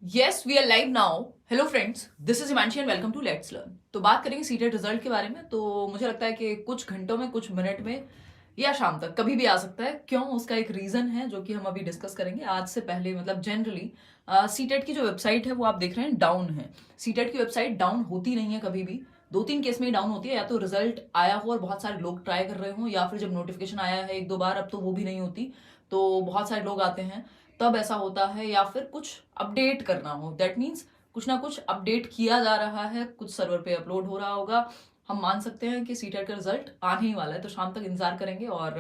Yes we are live now. Hello friends, this is Himanshi and welcome to let's learn. तो बात करेंगे CTET result के बारे में। तो मुझे लगता है कि कुछ घंटों में, कुछ मिनट में या शाम तक कभी भी आ सकता है। क्यों, उसका एक रीजन है जो कि हम अभी डिस्कस करेंगे। आज से पहले मतलब जनरली सीटेट की जो वेबसाइट है वो आप देख रहे हैं डाउन है। सीटेट की वेबसाइट डाउन होती नहीं है कभी भी। दो तीन केस में ही डाउन होती है, या तो रिजल्ट आया हो और बहुत सारे लोग ट्राई कर रहे हो, या फिर जब नोटिफिकेशन आया है एक दो बार, अब तो वो भी नहीं होती, तो बहुत सारे लोग आते हैं तब ऐसा होता है। या फिर कुछ अपडेट करना हो, दैट मीन्स कुछ ना कुछ अपडेट किया जा रहा है, कुछ सर्वर पे अपलोड हो रहा होगा। हम मान सकते हैं कि सीटेट का रिजल्ट आने ही वाला है, तो शाम तक इंतजार करेंगे और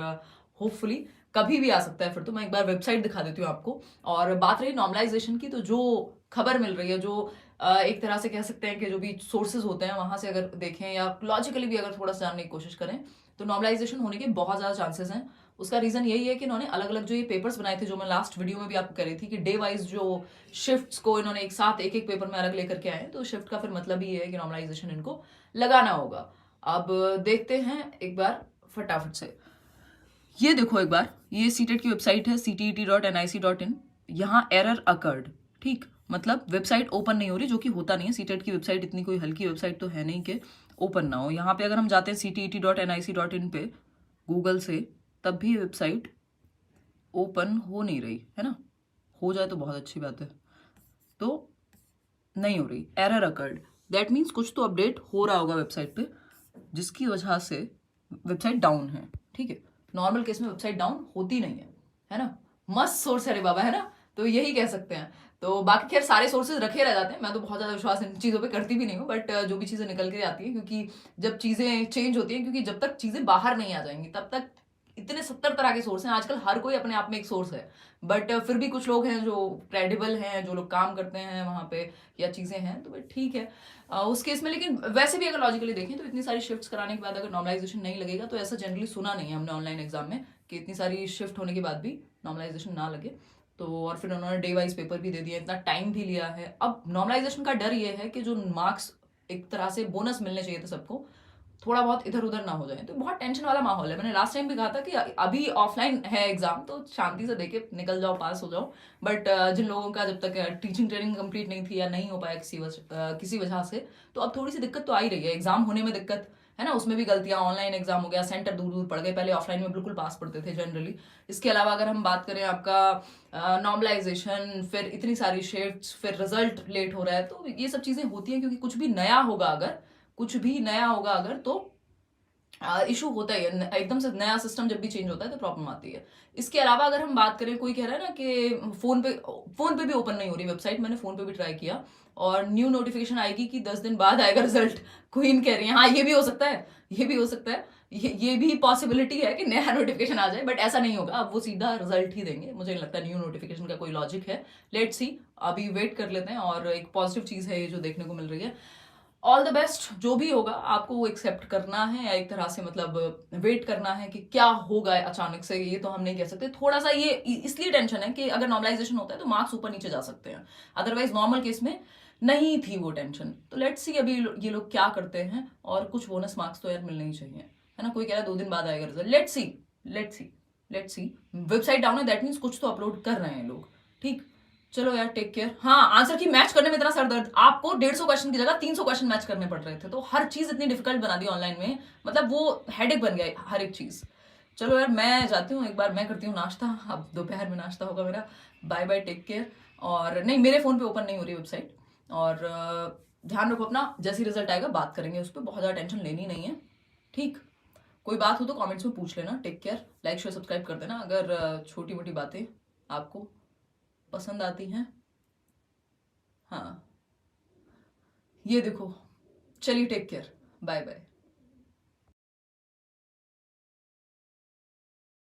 होपफुली कभी भी आ सकता है। फिर तो मैं एक बार वेबसाइट दिखा देती हूँ आपको। और बात रही नॉर्मलाइजेशन की, तो जो खबर मिल रही है, जो एक तरह से कह सकते हैं कि जो भी सोर्सेज होते हैं वहां से अगर देखें या लॉजिकली भी अगर थोड़ा सा जानने की कोशिश करें, तो नॉर्मलाइजेशन होने के बहुत ज्यादा चांसेस हैं। उसका रीजन यही है कि इन्होंने अलग अलग जो ये पेपर्स बनाए थे, जो मैं लास्ट वीडियो में भी आपको कह रही थी कि डे वाइज जो शिफ्ट्स को इन्होंने एक साथ एक एक पेपर में अलग लेकर के आए, तो शिफ्ट का फिर मतलब ही है कि नॉर्मलाइजेशन इनको लगाना होगा। अब देखते हैं एक बार फटाफट से। ये देखो एक बार, ये सीटेट की वेबसाइट है ctet.nic.in। यहाँ एरर अकर्ड, ठीक, मतलब वेबसाइट ओपन नहीं हो रही, जो कि होता नहीं है। सीटेट की वेबसाइट इतनी कोई हल्की वेबसाइट तो है नहीं कि ओपन ना हो। यहाँ पे अगर हम जाते हैं ctet.nic.in पे गूगल से, तब भी वेबसाइट ओपन हो नहीं रही है ना। हो जाए तो बहुत अच्छी बात है, तो नहीं हो रही, एरर अकर्ड। दैट मीन्स कुछ तो अपडेट हो रहा होगा वेबसाइट पे, जिसकी वजह से वेबसाइट डाउन है। ठीक है, नॉर्मल केस में वेबसाइट डाउन होती नहीं है ना। मस्त सोर्स है रे बाबा, है ना, तो यही कह सकते हैं। तो बाकी खैर सारे सोर्सेज रखे रह जाते हैं, मैं तो बहुत ज्यादा विश्वास इन चीजों पे करती भी नहीं हूँ, बट जो भी चीजें निकल के आती है, क्योंकि जब चीजें चेंज होती हैं, क्योंकि जब तक चीजें बाहर नहीं आ जाएंगी तब तक इतने 70 तरह के सोर्स हैं आजकल, हर कोई अपने आप में एक सोर्स है। बट फिर भी कुछ लोग हैं जो क्रेडिबल हैं, जो लोग काम करते हैं वहां पे या चीजें हैं, तो भाई ठीक है उस केस में। लेकिन वैसे भी अगर लॉजिकली देखें तो इतनी सारी शिफ्ट्स कराने के बाद अगर नॉर्मलाइजेशन नहीं लगेगा, तो ऐसा जनरली सुना नहीं है हमने ऑनलाइन एग्जाम में कि इतनी सारी शिफ्ट होने के बाद भी नॉर्मलाइजेशन ना लगे। तो और फिर उन्होंने डे वाइज पेपर भी दे दिया, इतना टाइम भी लिया है। अब नॉर्मलाइजेशन का डर ये है कि जो मार्क्स एक तरह से बोनस मिलने चाहिए थे सबको, थोड़ा बहुत इधर उधर ना हो जाए, तो बहुत टेंशन वाला माहौल है। मैंने लास्ट टाइम भी कहा था कि अभी ऑफलाइन है एग्जाम, तो शांति से देके निकल जाओ, पास हो जाओ। बट जिन लोगों का जब तक टीचिंग ट्रेनिंग कंप्लीट नहीं थी या नहीं हो पाया किसी वजह से, तो अब थोड़ी सी दिक्कत तो आ ही रही है। एग्जाम होने में दिक्कत है ना, उसमें भी गलतियां, ऑनलाइन एग्जाम हो गया, सेंटर दूर दूर पड़ गए, पहले ऑफलाइन में बिल्कुल पास पड़ते थे जनरली। इसके अलावा अगर हम बात करें आपका नॉर्मलाइजेशन, फिर इतनी सारी शिफ्ट्स, फिर रिजल्ट लेट हो रहा है, तो ये सब चीजें होती हैं। क्योंकि कुछ भी नया होगा अगर, कुछ भी नया होगा अगर, तो इशू होता ही है। एकदम से नया सिस्टम जब भी चेंज होता है तो प्रॉब्लम आती है। इसके अलावा अगर हम बात करें, कोई कह रहा है ना कि फोन पे भी ओपन नहीं हो रही वेबसाइट। मैंने फोन पे भी ट्राई किया और न्यू नोटिफिकेशन आएगी कि 10 दिन बाद आएगा रिजल्ट। क्वीन कह रही है हाँ ये भी हो सकता है, ये भी हो सकता है, ये भी पॉसिबिलिटी है कि नया नोटिफिकेशन आ जाए, बट ऐसा नहीं होगा। अब वो सीधा रिजल्ट ही देंगे। मुझे नहीं लगता न्यू नोटिफिकेशन का कोई लॉजिक है। लेट्स सी, अभी वेट कर लेते हैं। और एक पॉजिटिव चीज है ये जो देखने को मिल रही है। ऑल द बेस्ट, जो भी होगा आपको वो एक्सेप्ट करना है, या एक तरह से मतलब वेट करना है कि क्या होगा अचानक से, ये तो हम नहीं कह सकते। थोड़ा सा ये इसलिए टेंशन है कि अगर नॉर्मलाइजेशन होता है तो मार्क्स ऊपर नीचे जा सकते हैं, अदरवाइज नॉर्मल केस में नहीं थी वो टेंशन। तो लेट्स सी अभी ये लोग क्या करते हैं। और कुछ बोनस मार्क्स तो यार मिलने ही चाहिए, है ना। कोई कह रहा है 2 दिन बाद आएगा result, let's see, let's see, let's see. Website down है, दैट मीन्स कुछ तो अपलोड कर रहे हैं लोग। ठीक, चलो यार, टेक केयर। हाँ, आंसर की मैच करने में इतना सर दर्द, आपको 150 क्वेश्चन की जगह 300 क्वेश्चन मैच करने पड़ रहे थे, तो हर चीज इतनी डिफिकल्ट बना दी ऑनलाइन में, मतलब वो हेडेक बन गया हर एक चीज। चलो यार, मैं जाती हूँ, एक बार मैं करती हूँ नाश्ता, अब दोपहर में नाश्ता होगा मेरा। Bye bye, take care. और नहीं, मेरे फोन पे ओपन नहीं हो रही वेबसाइट। और ध्यान रखो अपना, जैसी रिजल्ट आएगा बात करेंगे उस पर, बहुत ज्यादा टेंशन लेनी नहीं है। ठीक, कोई बात हो तो कमेंट्स में पूछ लेना। Take care, like share subscribe कर देना अगर छोटी मोटी बातें आपको पसंद आती हैं। हाँ, ये देखो, चलिए टेक केयर, बाय बाय।